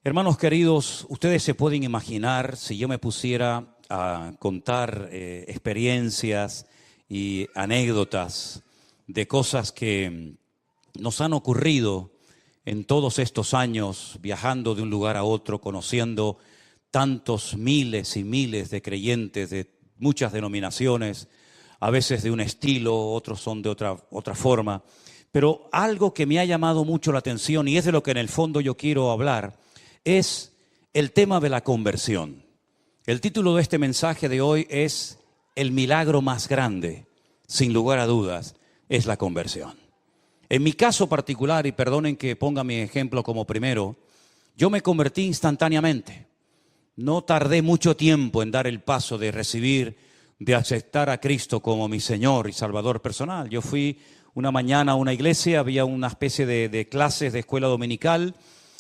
Hermanos queridos, ustedes se pueden imaginar si yo me pusiera a contar experiencias y anécdotas de cosas que nos han ocurrido en todos estos años, viajando de un lugar a otro, conociendo tantos miles y miles de creyentes de muchas denominaciones, a veces de un estilo, otros son de otra forma. Pero algo que me ha llamado mucho la atención, y es de lo que en el fondo yo quiero hablar, es el tema de la conversión. El título de este mensaje de hoy es El milagro más grande, sin lugar a dudas, es la conversión. En mi caso particular, y perdonen que ponga mi ejemplo como primero, yo me convertí instantáneamente. No tardé mucho tiempo en dar el paso de recibir, de aceptar a Cristo como mi Señor y Salvador personal. Yo fui una mañana a una iglesia, había una especie de clases de escuela dominical.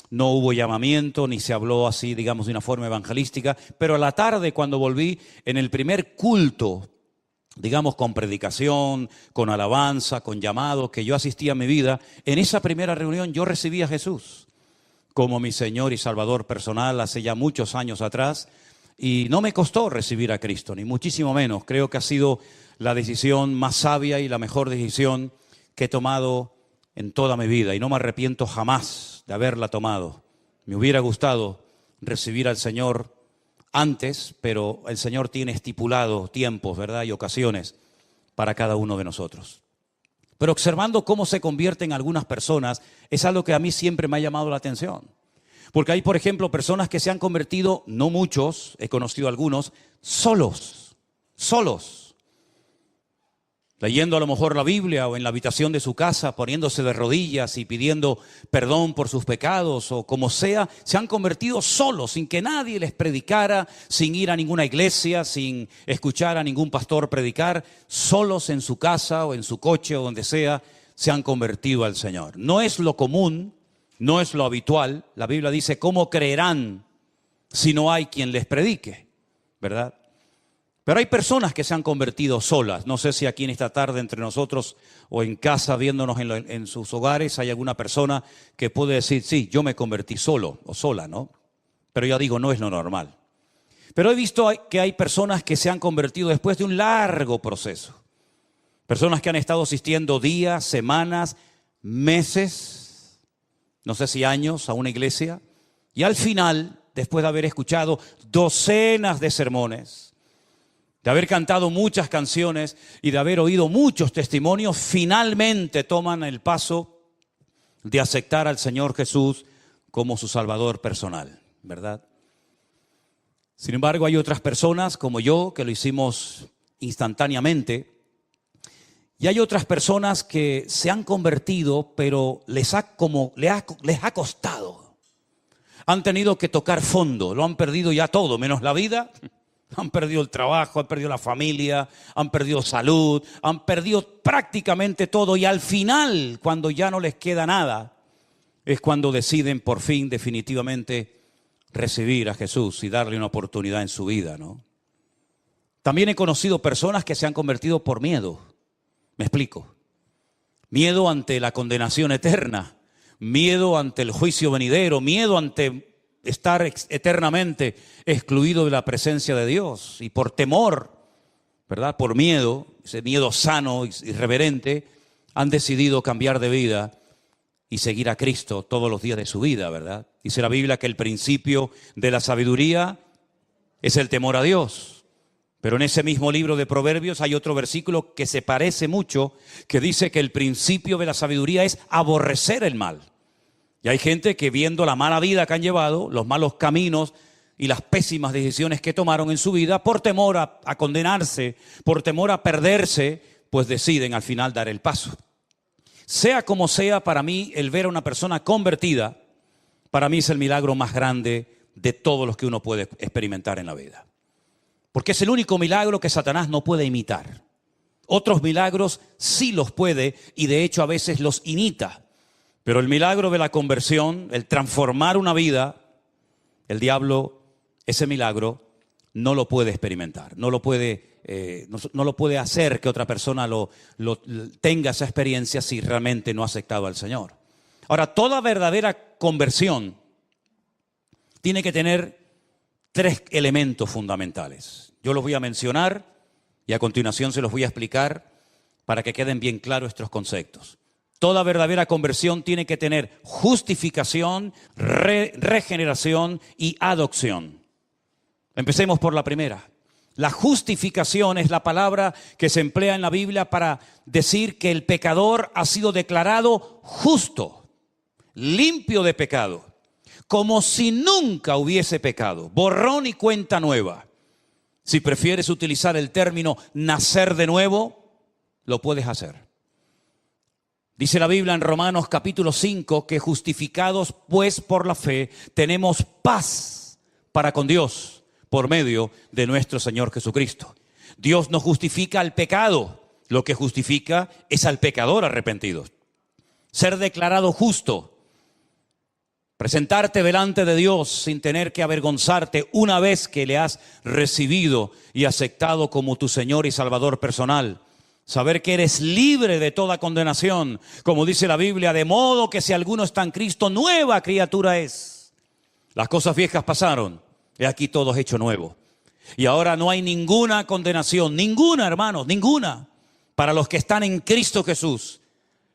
No hubo llamamiento, ni se habló así, digamos, de una forma evangelística. Pero a la tarde, cuando volví, en el primer culto, digamos, con predicación, con alabanza, con llamado, que yo asistí a mi vida, en esa primera reunión yo recibí a Jesús como mi Señor y Salvador personal hace ya muchos años atrás. Y no me costó recibir a Cristo, ni muchísimo menos. Creo que ha sido la decisión más sabia y la mejor decisión que he tomado en toda mi vida. Y no me arrepiento jamás de haberla tomado. Me hubiera gustado recibir al Señor antes, pero el Señor tiene estipulado tiempos, ¿verdad? Y ocasiones para cada uno de nosotros. Pero observando cómo se convierten algunas personas, es algo que a mí siempre me ha llamado la atención. Porque hay, por ejemplo, personas que se han convertido, no muchos, he conocido algunos, solos. Leyendo a lo mejor la Biblia o en la habitación de su casa, poniéndose de rodillas y pidiendo perdón por sus pecados o como sea, se han convertido solos, sin que nadie les predicara, sin ir a ninguna iglesia, sin escuchar a ningún pastor predicar, solos en su casa o en su coche o donde sea, se han convertido al Señor. No es lo común, no es lo habitual. La Biblia dice, ¿cómo creerán si no hay quien les predique? ¿Verdad? Pero hay personas que se han convertido solas. No sé si aquí en esta tarde entre nosotros o en casa viéndonos en sus hogares hay alguna persona que puede decir, sí, yo me convertí solo o sola, ¿no? Pero ya digo, no es lo normal. Pero he visto que hay personas que se han convertido después de un largo proceso. Personas que han estado asistiendo días, semanas, meses, no sé si años a una iglesia. Y al final, después de haber escuchado docenas de sermones, de haber cantado muchas canciones y de haber oído muchos testimonios, finalmente toman el paso de aceptar al Señor Jesús como su Salvador personal, ¿verdad? Sin embargo, hay otras personas como yo que lo hicimos instantáneamente y hay otras personas que se han convertido, pero les ha costado. Han tenido que tocar fondo, lo han perdido ya todo, menos la vida. Han perdido el trabajo, han perdido la familia, han perdido salud, han perdido prácticamente todo. Y al final, cuando ya no les queda nada, es cuando deciden por fin definitivamente recibir a Jesús y darle una oportunidad en su vida, ¿no? También he conocido personas que se han convertido por miedo. Me explico. Miedo ante la condenación eterna, miedo ante el juicio venidero, miedo ante estar eternamente excluido de la presencia de Dios. Y por temor, ¿verdad? Por miedo, ese miedo sano y reverente, han decidido cambiar de vida y seguir a Cristo todos los días de su vida, ¿verdad? Dice la Biblia que el principio de la sabiduría es el temor a Dios. Pero en ese mismo libro de Proverbios hay otro versículo que se parece mucho, que dice que el principio de la sabiduría es aborrecer el mal. Y hay gente que viendo la mala vida que han llevado, los malos caminos y las pésimas decisiones que tomaron en su vida, por temor a condenarse, por temor a perderse, pues deciden al final dar el paso. Sea como sea, para mí el ver a una persona convertida, para mí es el milagro más grande de todos los que uno puede experimentar en la vida. Porque es el único milagro que Satanás no puede imitar. Otros milagros sí los puede y de hecho a veces los imita. Pero el milagro de la conversión, el transformar una vida, el diablo, ese milagro, no lo puede experimentar. No lo puede hacer que otra persona tenga esa experiencia si realmente no ha aceptado al Señor. Ahora, toda verdadera conversión tiene que tener 3 elementos fundamentales. Yo los voy a mencionar y a continuación se los voy a explicar para que queden bien claros estos conceptos. Toda verdadera conversión tiene que tener justificación, regeneración y adopción. Empecemos por la primera. La justificación es la palabra que se emplea en la Biblia para decir que el pecador ha sido declarado justo, limpio de pecado, como si nunca hubiese pecado, borrón y cuenta nueva. Si prefieres utilizar el término nacer de nuevo, lo puedes hacer. Dice la Biblia en Romanos capítulo 5 que justificados pues por la fe tenemos paz para con Dios por medio de nuestro Señor Jesucristo. Dios no justifica al pecado, lo que justifica es al pecador arrepentido. Ser declarado justo, presentarte delante de Dios sin tener que avergonzarte una vez que le has recibido y aceptado como tu Señor y Salvador personal. Saber que eres libre de toda condenación, como dice la Biblia, de modo que si alguno está en Cristo, nueva criatura es. Las cosas viejas pasaron, he aquí todo es hecho nuevo. Y ahora no hay ninguna condenación, ninguna, hermanos, ninguna, para los que están en Cristo Jesús.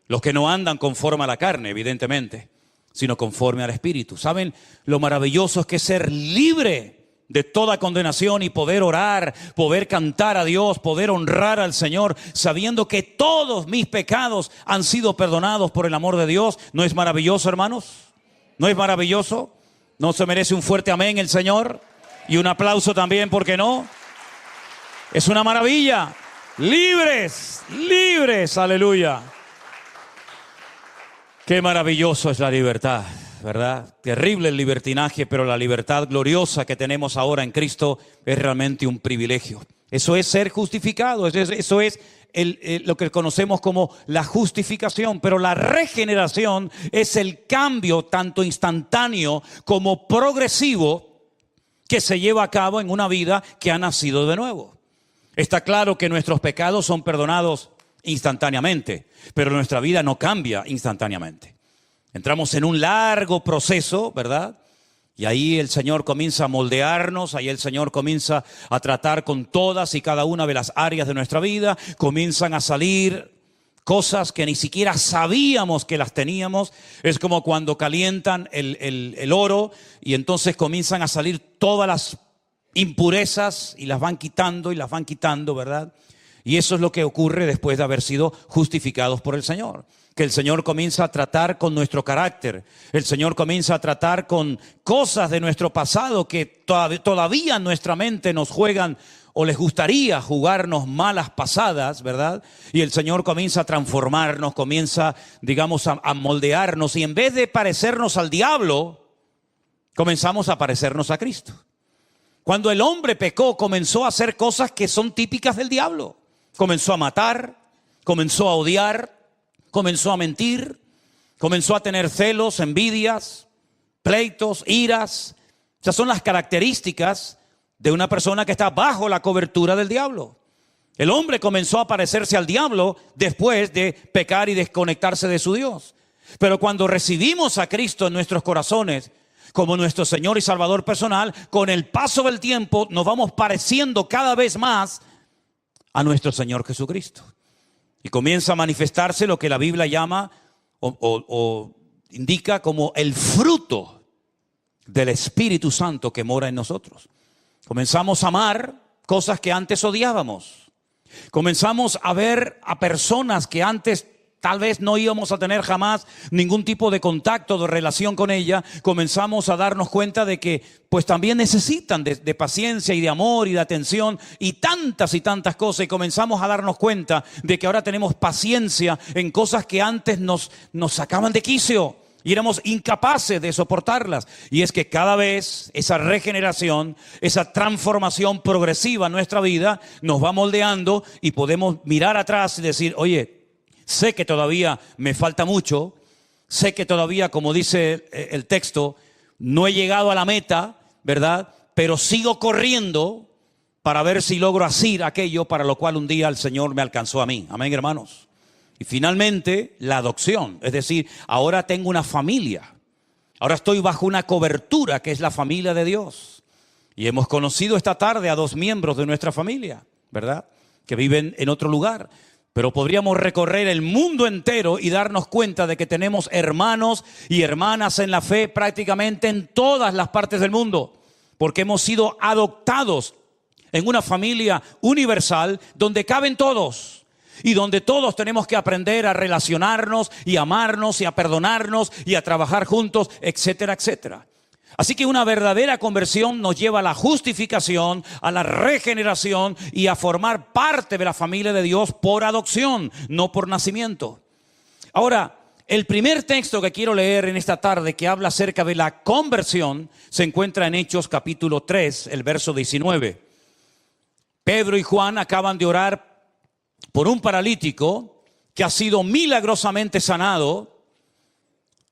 Los que no andan conforme a la carne, evidentemente, sino conforme al Espíritu. ¿Saben lo maravilloso es que ser libre de toda condenación y poder orar, poder cantar a Dios, poder honrar al Señor, sabiendo que todos mis pecados han sido perdonados por el amor de Dios? ¿No es maravilloso, hermanos? ¿No es maravilloso? ¿No se merece un fuerte amén el Señor? Y un aplauso también, ¿por qué no? Es una maravilla. Libres, libres, aleluya. Qué maravilloso es la libertad, ¿verdad? Terrible el libertinaje, pero la libertad gloriosa que tenemos ahora en Cristo es realmente un privilegio. Eso es ser justificado, eso es lo que conocemos como la justificación. Pero la regeneración es el cambio tanto instantáneo como progresivo que se lleva a cabo en una vida que ha nacido de nuevo. Está claro que nuestros pecados son perdonados instantáneamente, pero nuestra vida no cambia instantáneamente. Entramos en un largo proceso, ¿verdad? Y ahí el Señor comienza a moldearnos, ahí el Señor comienza a tratar con todas y cada una de las áreas de nuestra vida. Comienzan a salir cosas que ni siquiera sabíamos que las teníamos. Es como cuando calientan el oro y entonces comienzan a salir todas las impurezas y las van quitando, ¿verdad? Y eso es lo que ocurre después de haber sido justificados por el Señor. Que el Señor comienza a tratar con nuestro carácter. El Señor comienza a tratar con cosas de nuestro pasado que todavía en nuestra mente nos juegan o les gustaría jugarnos malas pasadas, ¿verdad? Y el Señor comienza a transformarnos, comienza, digamos, a moldearnos. Y en vez de parecernos al diablo, comenzamos a parecernos a Cristo. Cuando el hombre pecó, comenzó a hacer cosas que son típicas del diablo. Comenzó a matar, comenzó a odiar, comenzó a mentir, comenzó a tener celos, envidias, pleitos, iras. Esas son las características de una persona que está bajo la cobertura del diablo. El hombre comenzó a parecerse al diablo después de pecar y desconectarse de su Dios. Pero cuando recibimos a Cristo en nuestros corazones como nuestro Señor y Salvador personal, con el paso del tiempo nos vamos pareciendo cada vez más a nuestro Señor Jesucristo. Y comienza a manifestarse lo que la Biblia llama o indica como el fruto del Espíritu Santo que mora en nosotros. Comenzamos a amar cosas que antes odiábamos. Comenzamos a ver a personas que antes tal vez no íbamos a tener jamás ningún tipo de contacto, de relación con ella. Comenzamos a darnos cuenta de que pues también necesitan de paciencia y de amor y de atención y tantas cosas. Y comenzamos a darnos cuenta de que ahora tenemos paciencia en cosas que antes nos sacaban de quicio y éramos incapaces de soportarlas. Y es que cada vez esa regeneración, esa transformación progresiva en nuestra vida nos va moldeando y podemos mirar atrás y decir, oye, sé que todavía me falta mucho, sé que todavía, como dice el texto, no he llegado a la meta, ¿verdad? Pero sigo corriendo para ver si logro hacer aquello para lo cual un día el Señor me alcanzó a mí. Amén, hermanos. Y finalmente, la adopción. Es decir, ahora tengo una familia. Ahora estoy bajo una cobertura que es la familia de Dios. Y hemos conocido esta tarde a 2 miembros de nuestra familia, ¿verdad? Que viven en otro lugar. Pero podríamos recorrer el mundo entero y darnos cuenta de que tenemos hermanos y hermanas en la fe prácticamente en todas las partes del mundo. Porque hemos sido adoptados en una familia universal donde caben todos. Y donde todos tenemos que aprender a relacionarnos y amarnos y a perdonarnos y a trabajar juntos, etcétera, etcétera. Así que una verdadera conversión nos lleva a la justificación, a la regeneración y a formar parte de la familia de Dios por adopción, no por nacimiento. Ahora, el primer texto que quiero leer en esta tarde que habla acerca de la conversión se encuentra en Hechos capítulo 3, el verso 19. Pedro y Juan acaban de orar por un paralítico que ha sido milagrosamente sanado.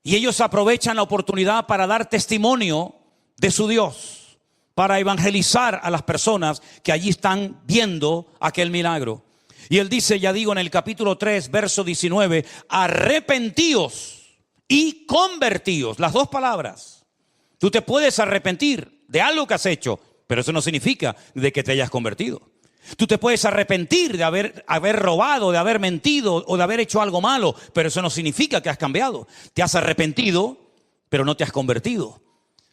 Y ellos aprovechan la oportunidad para dar testimonio de su Dios, para evangelizar a las personas que allí están viendo aquel milagro. Y él dice, ya digo, en el capítulo 3, verso 19, arrepentíos y convertíos. Las 2 palabras. Tú te puedes arrepentir de algo que has hecho, pero eso no significa de que te hayas convertido. Tú te puedes arrepentir de haber robado, de haber mentido o de haber hecho algo malo, pero eso no significa que has cambiado. Te has arrepentido, pero no te has convertido.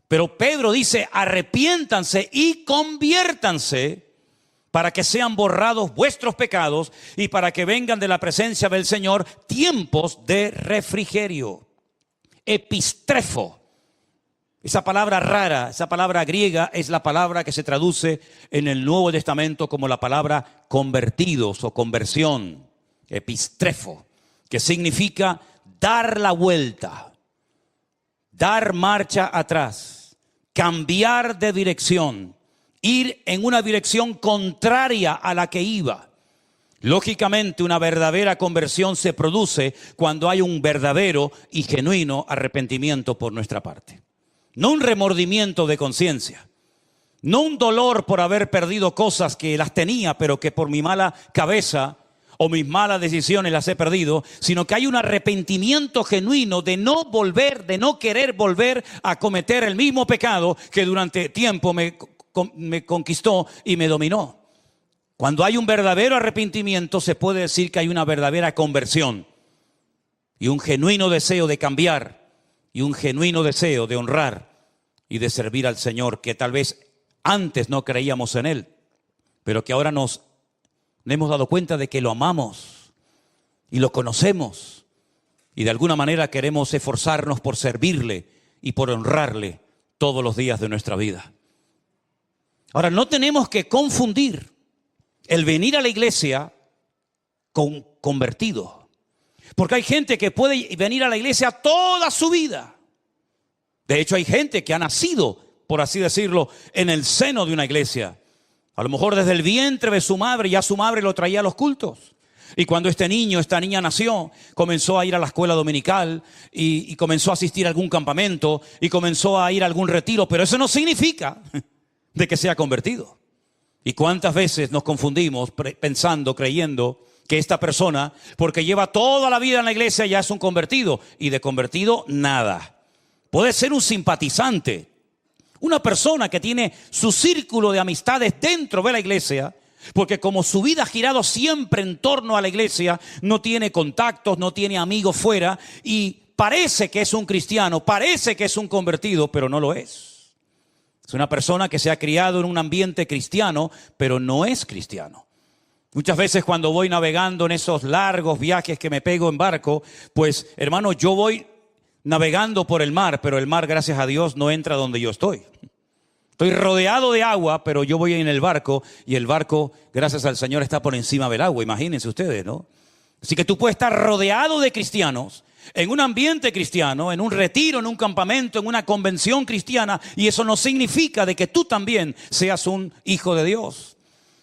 Pero Pedro dice, arrepiéntanse y conviértanse para que sean borrados vuestros pecados y para que vengan de la presencia del Señor tiempos de refrigerio. Epistrefo. Esa palabra rara, esa palabra griega es la palabra que se traduce en el Nuevo Testamento como la palabra convertidos o conversión, epistrefo, que significa dar la vuelta, dar marcha atrás, cambiar de dirección, ir en una dirección contraria a la que iba. Lógicamente, una verdadera conversión se produce cuando hay un verdadero y genuino arrepentimiento por nuestra parte. No un remordimiento de conciencia, no un dolor por haber perdido cosas que las tenía, pero que por mi mala cabeza o mis malas decisiones las he perdido, sino que hay un arrepentimiento genuino de no volver, de no querer volver a cometer el mismo pecado que durante tiempo me conquistó y me dominó. Cuando hay un verdadero arrepentimiento, se puede decir que hay una verdadera conversión y un genuino deseo de cambiar. Y un genuino deseo de honrar y de servir al Señor, que tal vez antes no creíamos en Él, pero que ahora nos hemos dado cuenta de que lo amamos y lo conocemos. Y de alguna manera queremos esforzarnos por servirle y por honrarle todos los días de nuestra vida. Ahora, no tenemos que confundir el venir a la iglesia con convertido. Porque hay gente que puede venir a la iglesia toda su vida. De hecho, hay gente que ha nacido, por así decirlo, en el seno de una iglesia. A lo mejor desde el vientre de su madre, ya su madre lo traía a los cultos. Y cuando este niño, esta niña nació, comenzó a ir a la escuela dominical y comenzó a asistir a algún campamento y comenzó a ir a algún retiro. Pero eso no significa de que sea convertido. ¿Y cuántas veces nos confundimos pensando, creyendo que esta persona, porque lleva toda la vida en la iglesia, ya es un convertido? Y de convertido, nada. Puede ser un simpatizante, una persona que tiene su círculo de amistades dentro de la iglesia, porque como su vida ha girado siempre en torno a la iglesia, no tiene contactos, no tiene amigos fuera, y parece que es un cristiano, parece que es un convertido, pero no lo es. Es una persona que se ha criado en un ambiente cristiano, pero no es cristiano. Muchas veces cuando voy navegando en esos largos viajes que me pego en barco, pues hermano, yo voy navegando por el mar, pero el mar, gracias a Dios, no entra donde yo estoy. Estoy rodeado de agua, pero yo voy en el barco y el barco, gracias al Señor, está por encima del agua. Imagínense ustedes, ¿no? Así que tú puedes estar rodeado de cristianos, en un ambiente cristiano, en un retiro, en un campamento, en una convención cristiana, y eso no significa de que tú también seas un hijo de Dios.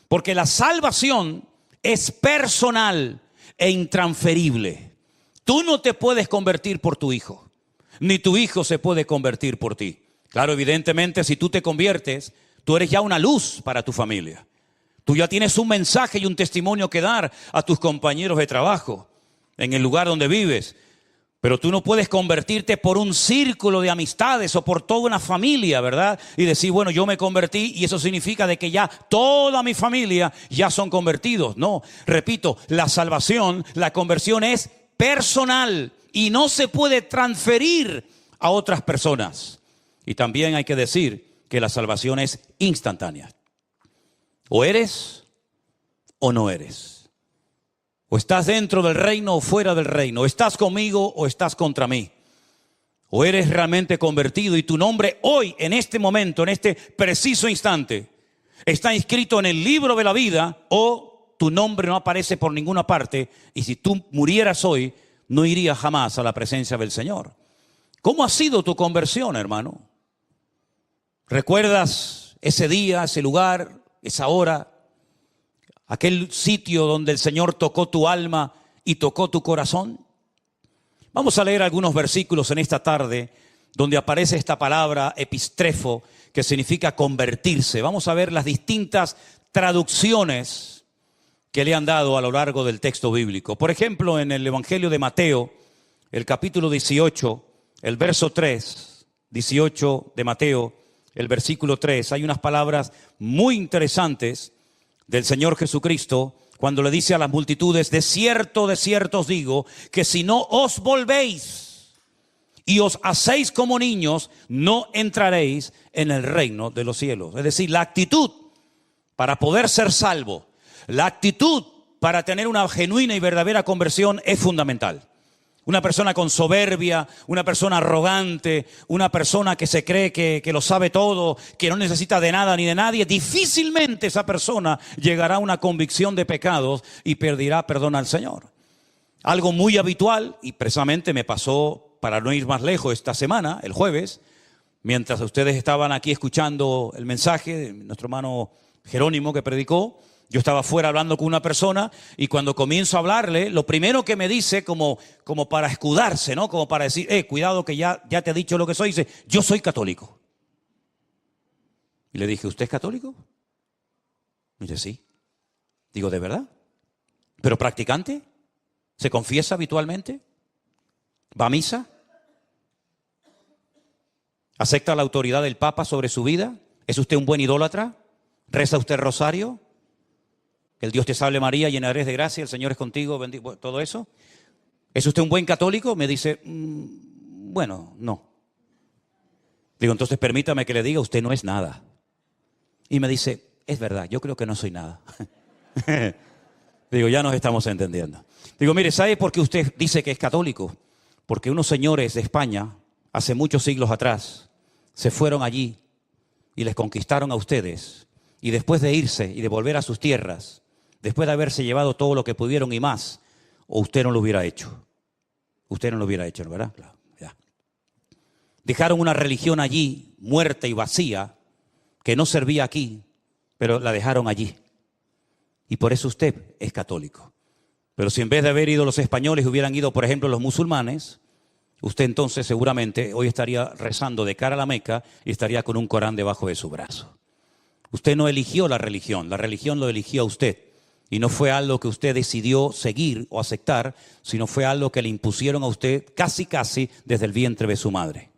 Porque la salvación es personal e intransferible. Tú no te puedes convertir por tu hijo, ni tu hijo se puede convertir por ti. Claro, evidentemente, si tú te conviertes, tú eres ya una luz para tu familia. Tú ya tienes un mensaje y un testimonio que dar a tus compañeros de trabajo, en el lugar donde vives. Pero tú no puedes convertirte por un círculo de amistades o por toda una familia, ¿verdad? Y decir, bueno, yo me convertí y eso significa de que ya toda mi familia ya son convertidos. No, repito, la salvación, la conversión es personal y no se puede transferir a otras personas. Y también hay que decir que la salvación es instantánea. O eres o no eres. O estás dentro del reino o fuera del reino. O estás conmigo o estás contra mí. O eres realmente convertido y tu nombre hoy, en este momento, en este preciso instante, está inscrito en el libro de la vida, o tu nombre no aparece por ninguna parte. Y si tú murieras hoy, no irías jamás a la presencia del Señor. ¿Cómo ha sido tu conversión, hermano? ¿Recuerdas ese día, ese lugar, esa hora? Aquel sitio donde el Señor tocó tu alma y tocó tu corazón. Vamos a leer algunos versículos en esta tarde donde aparece esta palabra epistrefo, que significa convertirse. Vamos a ver las distintas traducciones que le han dado a lo largo del texto bíblico. Por ejemplo, en el Evangelio de Mateo, el capítulo 18, el verso 3, 18 de Mateo, el versículo 3, hay unas palabras muy interesantes del Señor Jesucristo, cuando le dice a las multitudes, de cierto os digo, que si no os volvéis y os hacéis como niños, no entraréis en el reino de los cielos. Es decir, la actitud para poder ser salvo, la actitud para tener una genuina y verdadera conversión es fundamental. Una persona con soberbia, una persona arrogante, una persona que se cree que lo sabe todo, que no necesita de nada ni de nadie, difícilmente esa persona llegará a una convicción de pecados y pedirá perdón al Señor. Algo muy habitual, y precisamente me pasó, para no ir más lejos, esta semana, el jueves, mientras ustedes estaban aquí escuchando el mensaje de nuestro hermano Jerónimo que predicó. Yo estaba fuera hablando con una persona y cuando comienzo a hablarle, lo primero que me dice, como para escudarse, ¿no? Como para decir, cuidado que ya te he dicho lo que soy, dice, yo soy católico. Y le dije, ¿usted es católico? Y dice, sí. Digo, ¿de verdad? ¿Pero practicante? ¿Se confiesa habitualmente? ¿Va a misa? ¿Acepta la autoridad del Papa sobre su vida? ¿Es usted un buen idólatra? ¿Reza usted el rosario? Que el Dios te salve María, llena eres de gracia, el Señor es contigo, bendito, todo eso. ¿Es usted un buen católico? Me dice, bueno, no. Digo, entonces permítame que le diga, usted no es nada. Y me dice, es verdad, yo creo que no soy nada. Digo, ya nos estamos entendiendo. Digo, mire, ¿sabe por qué usted dice que es católico? Porque unos señores de España, hace muchos siglos atrás, se fueron allí y les conquistaron a ustedes. Y después de irse y de volver a sus tierras, después de haberse llevado todo lo que pudieron y más, o usted no lo hubiera hecho. Usted no lo hubiera hecho, ¿verdad? Claro, ya. Dejaron una religión allí, muerta y vacía, que no servía aquí, pero la dejaron allí. Y por eso usted es católico. Pero si en vez de haber ido los españoles hubieran ido, por ejemplo, los musulmanes, usted entonces seguramente hoy estaría rezando de cara a la Meca y estaría con un Corán debajo de su brazo. Usted no eligió la religión lo eligió a usted. Y no fue algo que usted decidió seguir o aceptar, sino fue algo que le impusieron a usted casi desde el vientre de su madre.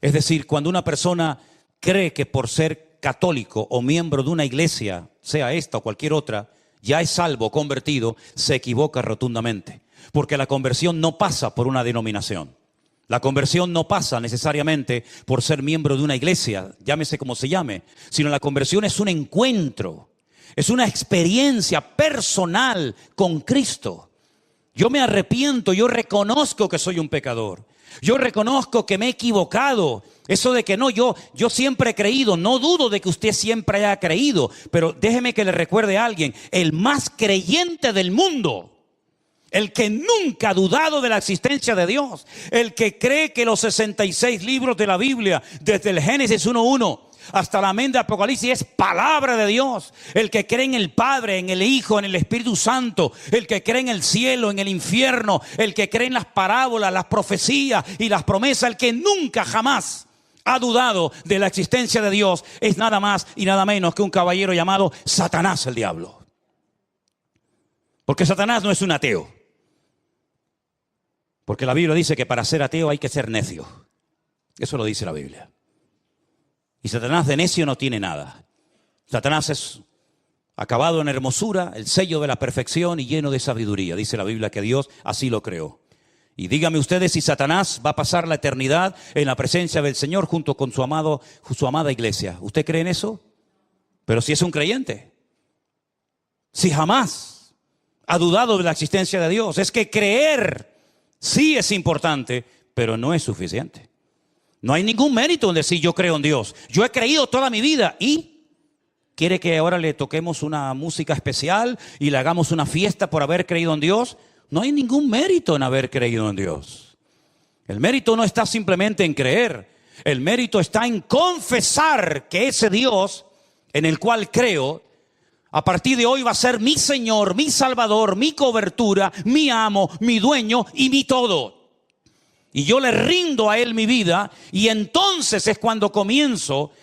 Es decir, cuando una persona cree que por ser católico o miembro de una iglesia, sea esta o cualquier otra, ya es salvo, convertido, se equivoca rotundamente. Porque la conversión no pasa por una denominación. La conversión no pasa necesariamente por ser miembro de una iglesia, llámese como se llame, sino la conversión es un encuentro, es una experiencia personal con Cristo. Yo me arrepiento, yo reconozco que soy un pecador, yo reconozco que me he equivocado. Eso de que no, yo siempre he creído, no dudo de que usted siempre haya creído, pero déjeme que le recuerde a alguien, el más creyente del mundo, el que nunca ha dudado de la existencia de Dios, el que cree que los 66 libros de la Biblia, desde el Génesis 1:1 hasta la amén de Apocalipsis, es palabra de Dios, el que cree en el Padre, en el Hijo, en el Espíritu Santo, el que cree en el cielo, en el infierno, el que cree en las parábolas, las profecías y las promesas, el que nunca jamás ha dudado de la existencia de Dios, es nada más y nada menos que un caballero llamado Satanás, el diablo. Porque Satanás no es un ateo. Porque la Biblia dice que para ser ateo hay que ser necio. Eso lo dice la Biblia. Y Satanás de necio no tiene nada. Satanás es acabado en hermosura, el sello de la perfección y lleno de sabiduría. Dice la Biblia que Dios así lo creó. Y díganme ustedes si Satanás va a pasar la eternidad en la presencia del Señor junto con su amada iglesia. ¿Usted cree en eso? Pero si es un creyente. Si jamás ha dudado de la existencia de Dios. Es que creer sí es importante, pero no es suficiente. No hay ningún mérito en decir yo creo en Dios. Yo he creído toda mi vida y... ¿Quiere que ahora le toquemos una música especial y le hagamos una fiesta por haber creído en Dios? No hay ningún mérito en haber creído en Dios. El mérito no está simplemente en creer. El mérito está en confesar que ese Dios en el cual creo, a partir de hoy va a ser mi Señor, mi Salvador, mi cobertura, mi amo, mi dueño y mi todo. Y yo le rindo a Él mi vida y entonces es cuando comienzo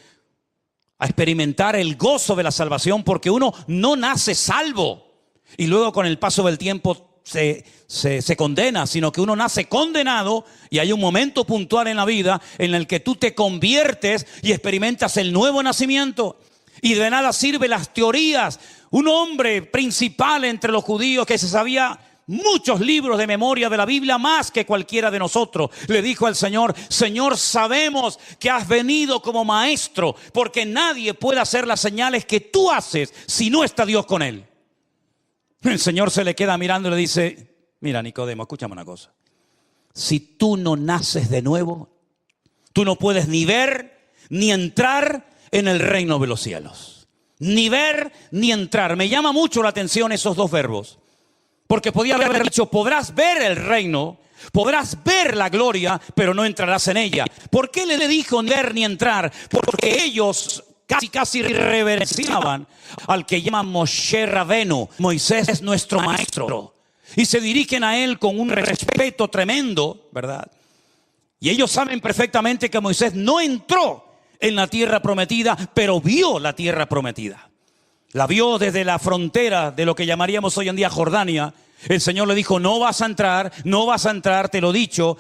a experimentar el gozo de la salvación, porque uno no nace salvo y luego con el paso del tiempo se condena, sino que uno nace condenado y hay un momento puntual en la vida en el que tú te conviertes y experimentas el nuevo nacimiento. Y de nada sirven las teorías. Un hombre principal entre los judíos que se sabía muchos libros de memoria de la Biblia, más que cualquiera de nosotros, le dijo al Señor: Señor, sabemos que has venido como maestro, porque nadie puede hacer las señales que tú haces si no está Dios con él. El Señor se le queda mirando y le dice: mira, Nicodemo, escúchame una cosa. Si tú no naces de nuevo, tú no puedes ni ver ni entrar en el reino de los cielos. Ni ver ni entrar. Me llama mucho la atención esos dos verbos. Porque podía haber dicho: podrás ver el reino, podrás ver la gloria, pero no entrarás en ella. ¿Por qué le dijo ni ver ni entrar? Porque ellos casi reverenciaban al que llaman Moshe Rabenu. Moisés es nuestro maestro. Y se dirigen a él con un respeto tremendo, ¿verdad? Y ellos saben perfectamente que Moisés no entró en la tierra prometida, pero vio la tierra prometida. La vio desde la frontera de lo que llamaríamos hoy en día Jordania. El Señor le dijo: no vas a entrar, te lo he dicho,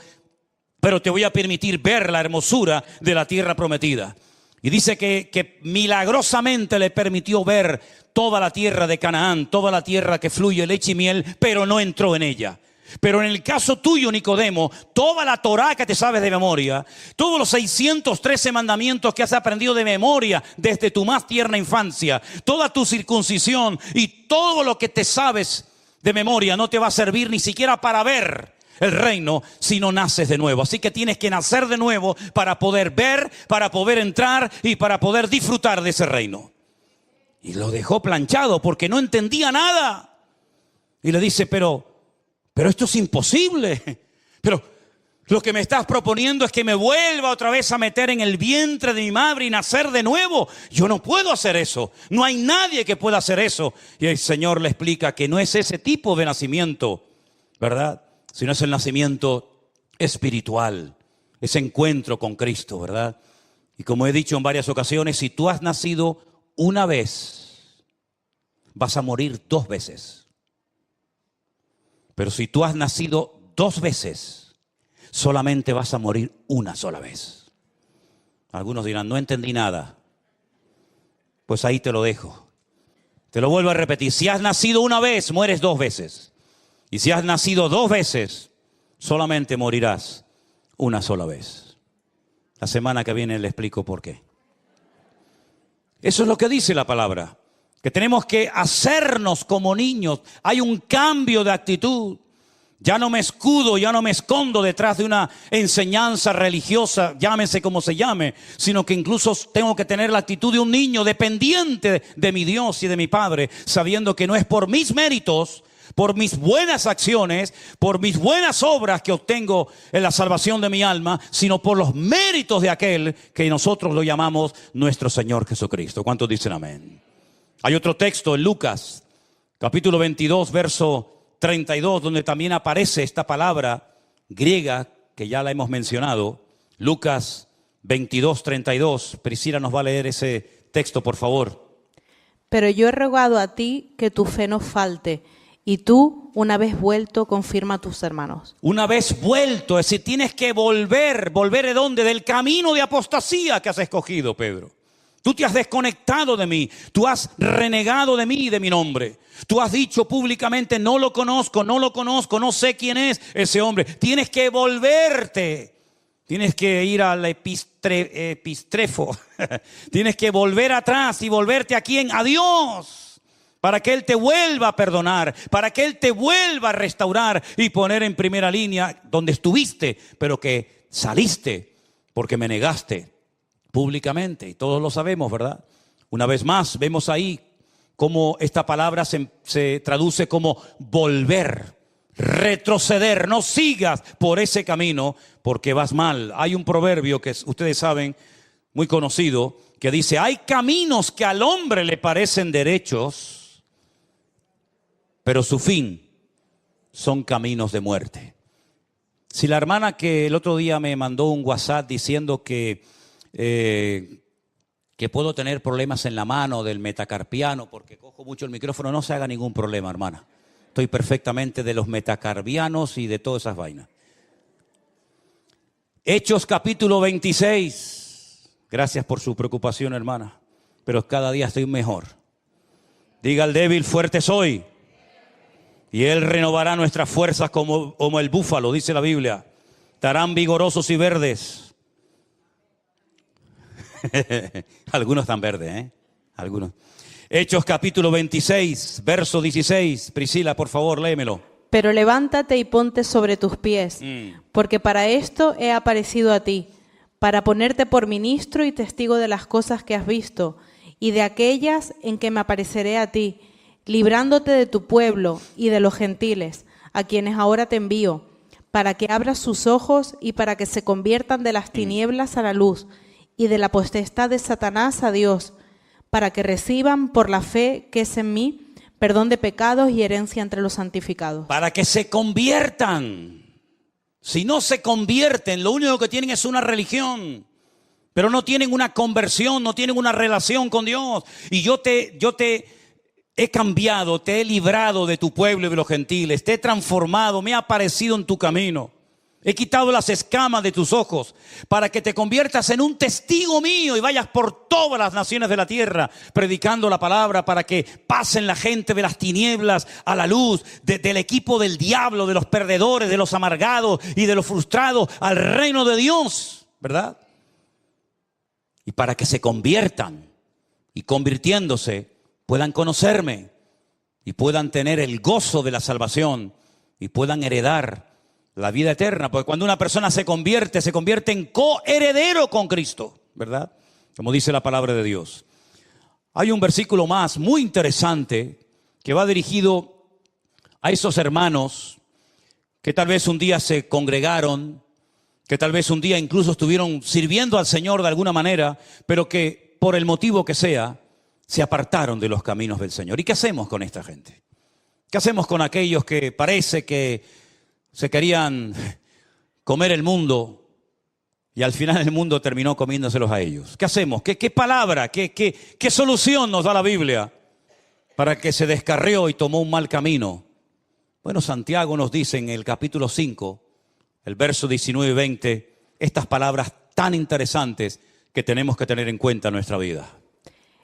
pero te voy a permitir ver la hermosura de la tierra prometida. Y dice que milagrosamente le permitió ver toda la tierra de Canaán, toda la tierra que fluye leche y miel, pero no entró en ella. Pero en el caso tuyo, Nicodemo, toda la Torá que te sabes de memoria, todos los 613 mandamientos que has aprendido de memoria desde tu más tierna infancia, toda tu circuncisión y todo lo que te sabes de memoria no te va a servir ni siquiera para ver el reino si no naces de nuevo. Así que tienes que nacer de nuevo para poder ver, para poder entrar y para poder disfrutar de ese reino. Y lo dejó planchado porque no entendía nada. Y le dice: pero esto es imposible. Pero lo que me estás proponiendo es que me vuelva otra vez a meter en el vientre de mi madre y nacer de nuevo. Yo no puedo hacer eso. No hay nadie que pueda hacer eso. Y el Señor le explica que no es ese tipo de nacimiento, ¿verdad? Sino es el nacimiento espiritual, ese encuentro con Cristo, ¿verdad? Y como he dicho en varias ocasiones, si tú has nacido una vez, vas a morir 2 veces. Pero si tú has nacido 2 veces, solamente vas a morir una sola vez. Algunos dirán: no entendí nada. Pues ahí te lo dejo. Te lo vuelvo a repetir: si has nacido una vez, mueres 2 veces. Y si has nacido 2 veces, solamente morirás una sola vez. La semana que viene le explico por qué. Eso es lo que dice la palabra. Que tenemos que hacernos como niños. Hay un cambio de actitud. Ya no me escudo, ya no me escondo detrás de una enseñanza religiosa, llámese como se llame, sino que incluso tengo que tener la actitud de un niño dependiente de mi Dios y de mi Padre, sabiendo que no es por mis méritos, por mis buenas acciones, por mis buenas obras que obtengo en la salvación de mi alma, sino por los méritos de aquel que nosotros lo llamamos nuestro Señor Jesucristo. ¿Cuántos dicen amén? Hay otro texto en Lucas, capítulo 22, verso 32, donde también aparece esta palabra griega que ya la hemos mencionado. Lucas 22, 32. Priscila nos va a leer ese texto, por favor. Pero yo he rogado a ti que tu fe no falte, Y tú, una vez vuelto, confirma a tus hermanos. Una vez vuelto, es decir, tienes que volver. ¿Volver de dónde? Del camino de apostasía que has escogido, Pedro. Tú te has desconectado de mí, tú has renegado de mí y de mi nombre. Tú has dicho públicamente, no lo conozco, no sé quién es ese hombre. Tienes que volverte, tienes que ir al epistrefo, tienes que volver atrás y volverte a quién, a Dios, para que Él te vuelva a perdonar, para que Él te vuelva a restaurar y poner en primera línea donde estuviste, pero que saliste porque me negaste públicamente, y todos lo sabemos, ¿verdad? Una vez más, vemos ahí cómo esta palabra se traduce como volver, retroceder. No sigas por ese camino porque vas mal. Hay un proverbio que ustedes saben, muy conocido, que dice, hay caminos que al hombre le parecen derechos, pero su fin son caminos de muerte. Si la hermana que el otro día me mandó un WhatsApp diciendo que puedo tener problemas en la mano del metacarpiano porque cojo mucho el micrófono, no se haga ningún problema, hermana. Estoy perfectamente de los metacarpianos y de todas esas vainas. Hechos capítulo 26. Gracias por su preocupación, hermana, pero cada día estoy mejor. Diga al débil, fuerte soy, y Él renovará nuestras fuerzas como el búfalo, dice la Biblia. Estarán vigorosos y verdes. Algunos están verdes, Algunos. Hechos capítulo 26, verso 16. Priscila, por favor, léemelo. Pero levántate y ponte sobre tus pies, porque para esto he aparecido a ti, para ponerte por ministro y testigo de las cosas que has visto, y de aquellas en que me apareceré a ti, librándote de tu pueblo y de los gentiles, a quienes ahora te envío, para que abras sus ojos y para que se conviertan de las tinieblas a la luz, y de la potestad de Satanás a Dios, para que reciban por la fe que es en mí, perdón de pecados y herencia entre los santificados. Para que se conviertan. Si no se convierten, lo único que tienen es una religión, pero no tienen una conversión, no tienen una relación con Dios. Y yo te he cambiado, te he librado de tu pueblo y de los gentiles, te he transformado, me he aparecido en tu camino. He quitado las escamas de tus ojos para que te conviertas en un testigo mío y vayas por todas las naciones de la tierra predicando la palabra, para que pasen la gente de las tinieblas a la luz, del equipo del diablo, de los perdedores, de los amargados y de los frustrados al reino de Dios, ¿verdad? Y para que se conviertan y convirtiéndose puedan conocerme y puedan tener el gozo de la salvación y puedan heredar la vida eterna, porque cuando una persona se convierte en coheredero con Cristo, ¿verdad? Como dice la palabra de Dios. Hay un versículo más muy interesante que va dirigido a esos hermanos que tal vez un día se congregaron, que tal vez un día incluso estuvieron sirviendo al Señor de alguna manera, pero que por el motivo que sea, se apartaron de los caminos del Señor. ¿Y qué hacemos con esta gente? ¿Qué hacemos con aquellos que parece que se querían comer el mundo y al final el mundo terminó comiéndoselos a ellos? ¿Qué hacemos? ¿Qué palabra, qué solución nos da la Biblia para que se descarrió y tomó un mal camino? Bueno, Santiago nos dice en el capítulo 5, el verso 19 y 20, estas palabras tan interesantes que tenemos que tener en cuenta en nuestra vida.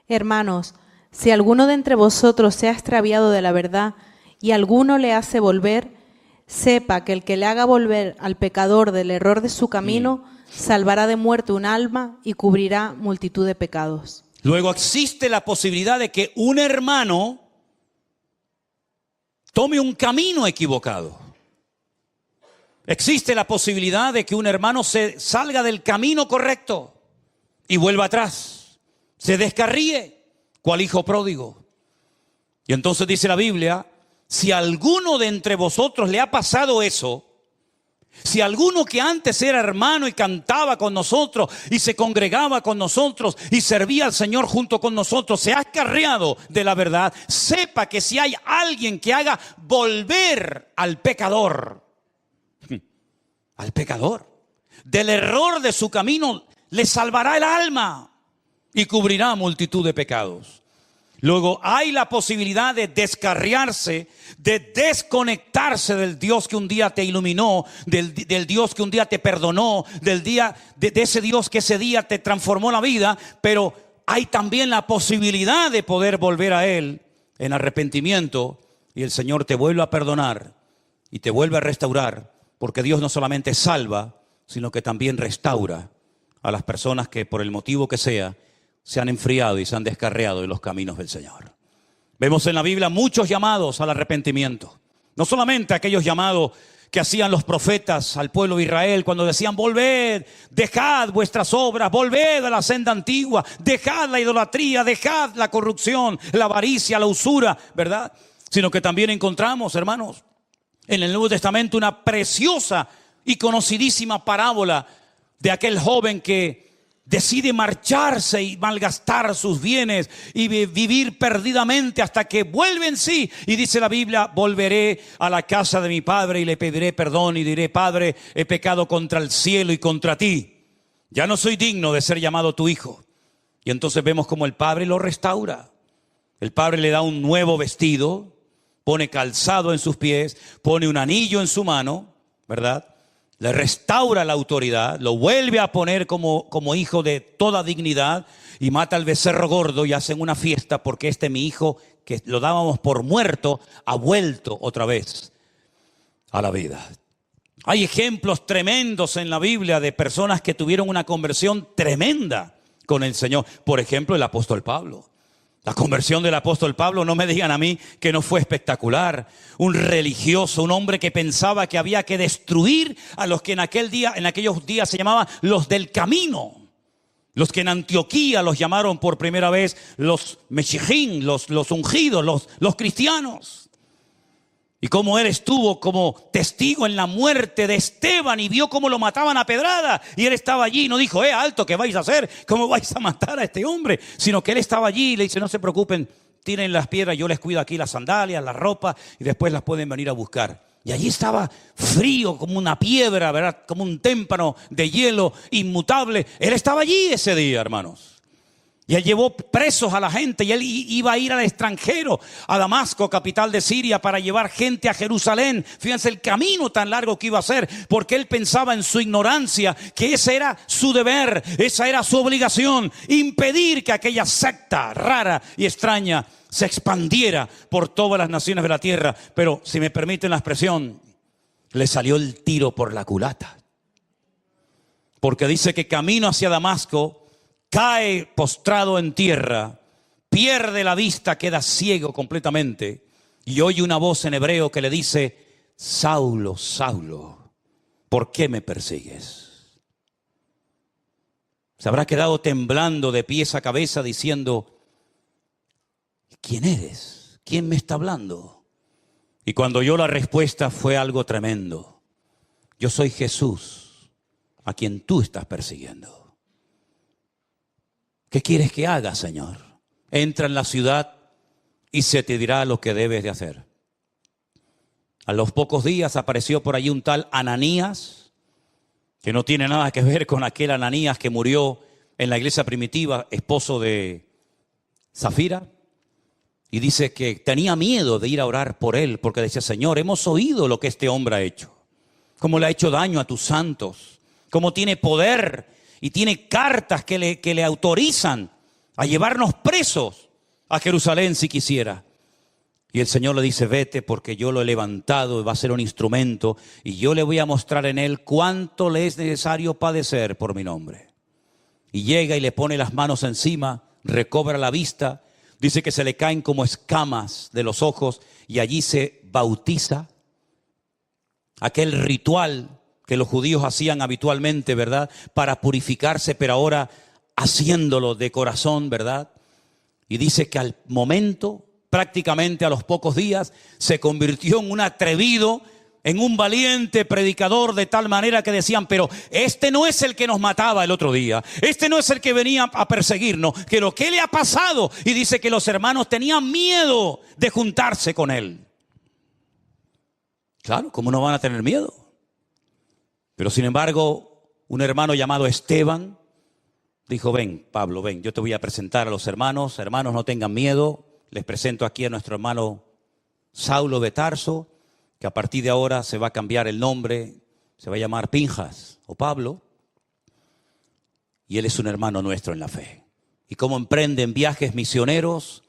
Hermanos, si alguno de entre vosotros se ha extraviado de la verdad y alguno le hace volver, sepa que el que le haga volver al pecador del error de su camino, salvará de muerte un alma y cubrirá multitud de pecados. Luego existe la posibilidad de que un hermano tome un camino equivocado. Existe la posibilidad de que un hermano se salga del camino correcto y vuelva atrás, se descarríe, cual hijo pródigo. Y entonces dice la Biblia, si a alguno de entre vosotros le ha pasado eso, si alguno que antes era hermano y cantaba con nosotros y se congregaba con nosotros y servía al Señor junto con nosotros, se ha escarriado de la verdad, sepa que si hay alguien que haga volver al pecador, del error de su camino, le salvará el alma y cubrirá multitud de pecados. Luego hay la posibilidad de descarriarse, de desconectarse del Dios que un día te iluminó, del Dios que un día te perdonó, de ese Dios que ese día te transformó la vida. Pero hay también la posibilidad de poder volver a Él en arrepentimiento, y el Señor te vuelve a perdonar y te vuelve a restaurar, porque Dios no solamente salva, sino que también restaura a las personas que por el motivo que sea se han enfriado y se han descarriado de los caminos del Señor. Vemos en la Biblia muchos llamados al arrepentimiento. No solamente aquellos llamados que hacían los profetas al pueblo de Israel cuando decían: volved, dejad vuestras obras, volved a la senda antigua, dejad la idolatría, dejad la corrupción, la avaricia, la usura, ¿verdad? Sino que también encontramos, hermanos, en el Nuevo Testamento una preciosa y conocidísima parábola de aquel joven que decide marcharse y malgastar sus bienes y vivir perdidamente hasta que vuelve en sí. Y dice la Biblia: volveré a la casa de mi padre y le pediré perdón y diré: Padre, he pecado contra el cielo y contra ti. Ya no soy digno de ser llamado tu hijo. Y entonces vemos como el padre lo restaura. El padre le da un nuevo vestido, pone calzado en sus pies, pone un anillo en su mano, ¿verdad? Le restaura la autoridad, lo vuelve a poner como hijo de toda dignidad, y mata al becerro gordo y hacen una fiesta porque mi hijo, que lo dábamos por muerto, ha vuelto otra vez a la vida. Hay ejemplos tremendos en la Biblia de personas que tuvieron una conversión tremenda con el Señor. Por ejemplo, el apóstol Pablo. La conversión del apóstol Pablo, no me digan a mí que no fue espectacular. Un religioso, un hombre que pensaba que había que destruir a los que en aquellos días se llamaban los del camino. Los que en Antioquía los llamaron por primera vez los Meshijín, los ungidos, los cristianos. Y cómo él estuvo como testigo en la muerte de Esteban y vio cómo lo mataban a pedrada. Y él estaba allí y no dijo: alto, ¿qué vais a hacer? ¿Cómo vais a matar a este hombre? Sino que él estaba allí y le dice: no se preocupen, tiren las piedras, yo les cuido aquí las sandalias, la ropa, y después las pueden venir a buscar. Y allí estaba frío como una piedra, ¿verdad? Como un témpano de hielo inmutable. Él estaba allí ese día, hermanos. Y él llevó presos a la gente, y él iba a ir al extranjero, a Damasco, capital de Siria, para llevar gente a Jerusalén. Fíjense el camino tan largo que iba a hacer, porque él pensaba en su ignorancia que ese era su deber, esa era su obligación: impedir que aquella secta rara y extraña se expandiera por todas las naciones de la tierra. Pero, si me permiten la expresión, le salió el tiro por la culata. Porque dice que camino hacia Damasco cae postrado en tierra, pierde la vista, queda ciego completamente, y oye una voz en hebreo que le dice: Saulo, Saulo, ¿por qué me persigues? Se habrá quedado temblando de pies a cabeza diciendo: ¿quién eres? ¿Quién me está hablando? Y cuando oyó la respuesta fue algo tremendo: yo soy Jesús, a quien tú estás persiguiendo. ¿Qué quieres que haga, Señor? Entra en la ciudad y se te dirá lo que debes de hacer. A los pocos días apareció por allí un tal Ananías, que no tiene nada que ver con aquel Ananías que murió en la iglesia primitiva, esposo de Zafira. Y dice que tenía miedo de ir a orar por él, porque decía: Señor, hemos oído lo que este hombre ha hecho, cómo le ha hecho daño a tus santos, cómo tiene poder y tiene cartas que le autorizan a llevarnos presos a Jerusalén si quisiera. Y el Señor le dice: vete, porque yo lo he levantado, va a ser un instrumento, y yo le voy a mostrar en él cuánto le es necesario padecer por mi nombre. Y llega y le pone las manos encima, recobra la vista, dice que se le caen como escamas de los ojos, y allí se bautiza. Aquel ritual que los judíos hacían habitualmente, ¿verdad?, para purificarse, pero ahora haciéndolo de corazón, ¿verdad? Y dice que al momento, prácticamente a los pocos días, se convirtió en un atrevido, en un valiente predicador, de tal manera que decían: pero este no es el que nos mataba el otro día, este no es el que venía a perseguirnos, que lo que le ha pasado. Y dice que los hermanos tenían miedo de juntarse con él. Claro, ¿cómo no van a tener miedo? Pero sin embargo, un hermano llamado Esteban dijo: ven, Pablo, ven, yo te voy a presentar a los hermanos. Hermanos, no tengan miedo, les presento aquí a nuestro hermano Saulo de Tarso, que a partir de ahora se va a cambiar el nombre, se va a llamar Pinjas o Pablo, y él es un hermano nuestro en la fe. Y cómo emprenden viajes misioneros,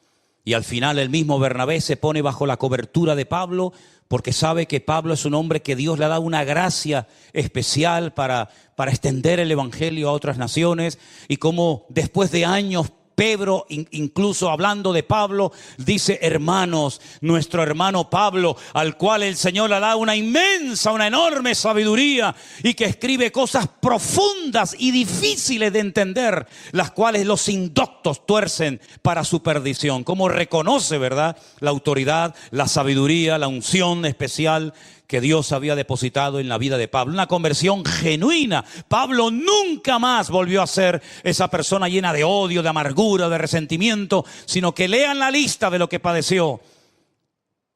y al final el mismo Bernabé se pone bajo la cobertura de Pablo, porque sabe que Pablo es un hombre que Dios le ha dado una gracia especial para extender el evangelio a otras naciones, y cómo después de años Pedro, incluso hablando de Pablo, dice: hermanos, nuestro hermano Pablo, al cual el Señor le da una inmensa, una enorme sabiduría, y que escribe cosas profundas y difíciles de entender, las cuales los indoctos tuercen para su perdición. Como reconoce, ¿verdad?, la autoridad, la sabiduría, la unción especial que Dios había depositado en la vida de Pablo. Una conversión genuina. Pablo nunca más volvió a ser esa persona llena de odio, de amargura, de resentimiento, sino que lean la lista de lo que padeció: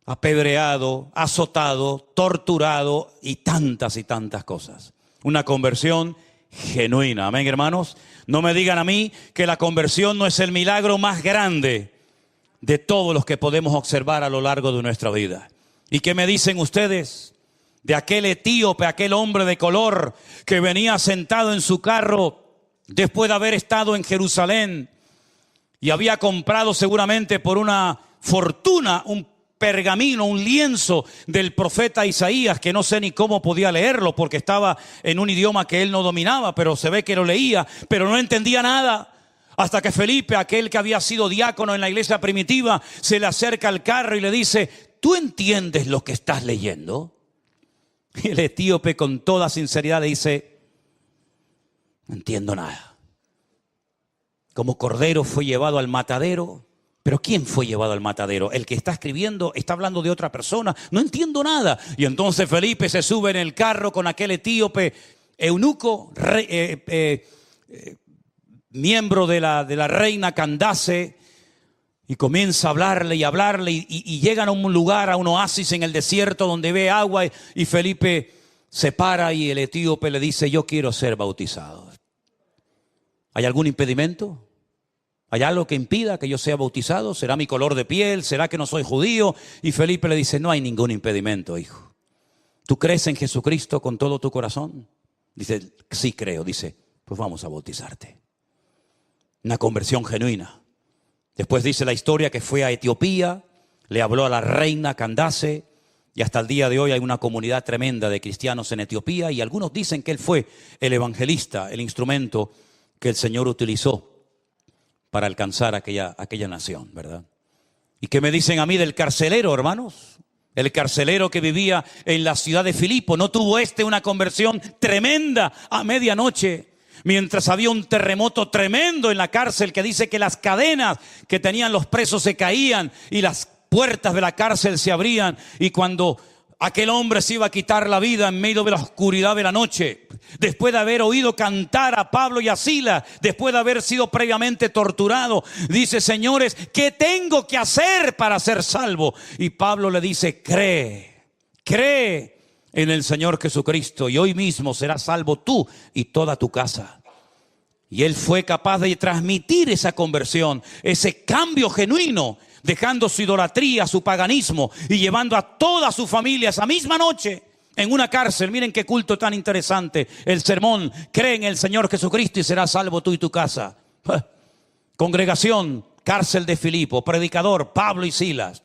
apedreado, azotado, torturado y tantas cosas. Una conversión genuina. Amén, hermanos. No me digan a mí que la conversión no es el milagro más grande de todos los que podemos observar a lo largo de nuestra vida. ¿Y qué me dicen ustedes de aquel etíope, aquel hombre de color que venía sentado en su carro después de haber estado en Jerusalén y había comprado seguramente por una fortuna un pergamino, un lienzo del profeta Isaías, que no sé ni cómo podía leerlo porque estaba en un idioma que él no dominaba, pero se ve que lo leía, pero no entendía nada? Hasta que Felipe, aquel que había sido diácono en la iglesia primitiva, se le acerca al carro y le dice: ¿tú entiendes lo que estás leyendo? Y el etíope, con toda sinceridad, le dice: no entiendo nada. Como cordero fue llevado al matadero. ¿Pero quién fue llevado al matadero? El que está escribiendo está hablando de otra persona. No entiendo nada. Y entonces Felipe se sube en el carro con aquel etíope eunuco, miembro de la reina Candace, y comienza a hablarle y llegan a un lugar, a un oasis en el desierto donde ve agua, y Felipe se para y el etíope le dice: yo quiero ser bautizado. ¿Hay algún impedimento? ¿Hay algo que impida que yo sea bautizado? ¿Será mi color de piel? ¿Será que no soy judío? Y Felipe le dice: no hay ningún impedimento, hijo. ¿Tú crees en Jesucristo con todo tu corazón? Dice: sí creo. Dice: pues vamos a bautizarte. Una conversión genuina. Después dice la historia que fue a Etiopía, le habló a la reina Candace, y hasta el día de hoy hay una comunidad tremenda de cristianos en Etiopía, y algunos dicen que él fue el evangelista, el instrumento que el Señor utilizó para alcanzar aquella nación, ¿verdad? ¿Y qué me dicen a mí del carcelero, hermanos? El carcelero que vivía en la ciudad de Filipo, ¿no tuvo una conversión tremenda a medianoche? Mientras había un terremoto tremendo en la cárcel que dice que las cadenas que tenían los presos se caían y las puertas de la cárcel se abrían, y cuando aquel hombre se iba a quitar la vida en medio de la oscuridad de la noche, después de haber oído cantar a Pablo y a Silas, después de haber sido previamente torturado, dice: señores, ¿qué tengo que hacer para ser salvo? Y Pablo le dice: cree en el Señor Jesucristo y hoy mismo serás salvo tú y toda tu casa. Y él fue capaz de transmitir esa conversión, ese cambio genuino, dejando su idolatría, su paganismo, y llevando a toda su familia esa misma noche en una cárcel. Miren qué culto tan interesante. El sermón: cree en el Señor Jesucristo y serás salvo tú y tu casa. Congregación, cárcel de Filipo, predicador, Pablo y Silas.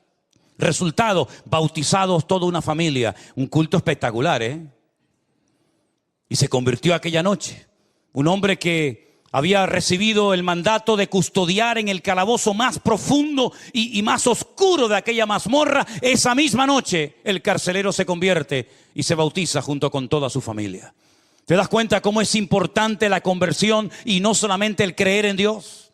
Resultado: bautizados toda una familia. Un culto espectacular, Y se convirtió aquella noche. Un hombre que había recibido el mandato de custodiar en el calabozo más profundo y más oscuro de aquella mazmorra. Esa misma noche el carcelero se convierte y se bautiza junto con toda su familia. ¿Te das cuenta cómo es importante la conversión y no solamente el creer en Dios?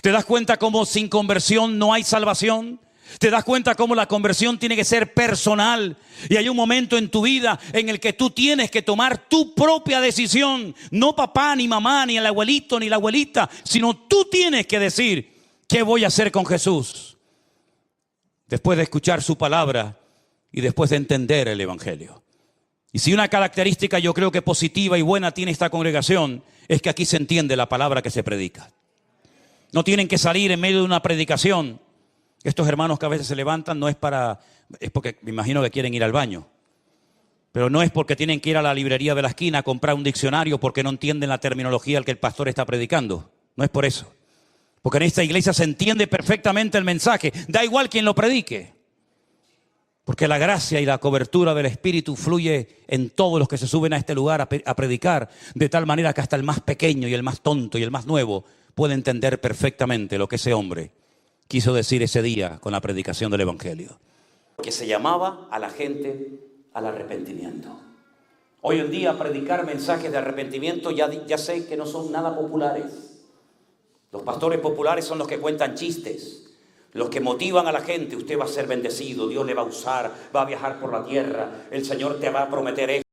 ¿Te das cuenta cómo sin conversión no hay salvación? ¿Te das cuenta cómo la conversión tiene que ser personal? Y hay un momento en tu vida en el que tú tienes que tomar tu propia decisión. No papá, ni mamá, ni el abuelito, ni la abuelita, sino tú tienes que decir: ¿qué voy a hacer con Jesús? Después de escuchar su palabra y después de entender el evangelio. Y si una característica yo creo que positiva y buena tiene esta congregación, es que aquí se entiende la palabra que se predica. No tienen que salir en medio de una predicación Estos hermanos que a veces se levantan es porque me imagino que quieren ir al baño. Pero no es porque tienen que ir a la librería de la esquina a comprar un diccionario porque no entienden la terminología al que el pastor está predicando. No es por eso. Porque en esta iglesia se entiende perfectamente el mensaje. Da igual quien lo predique. Porque la gracia y la cobertura del Espíritu fluye en todos los que se suben a este lugar a predicar. De tal manera que hasta el más pequeño y el más tonto y el más nuevo puede entender perfectamente lo que ese hombre quiso decir ese día con la predicación del Evangelio. Que se llamaba a la gente al arrepentimiento. Hoy en día predicar mensajes de arrepentimiento ya sé que no son nada populares. Los pastores populares son los que cuentan chistes, los que motivan a la gente. Usted va a ser bendecido, Dios le va a usar, va a viajar por la tierra, el Señor te va a prometer esto.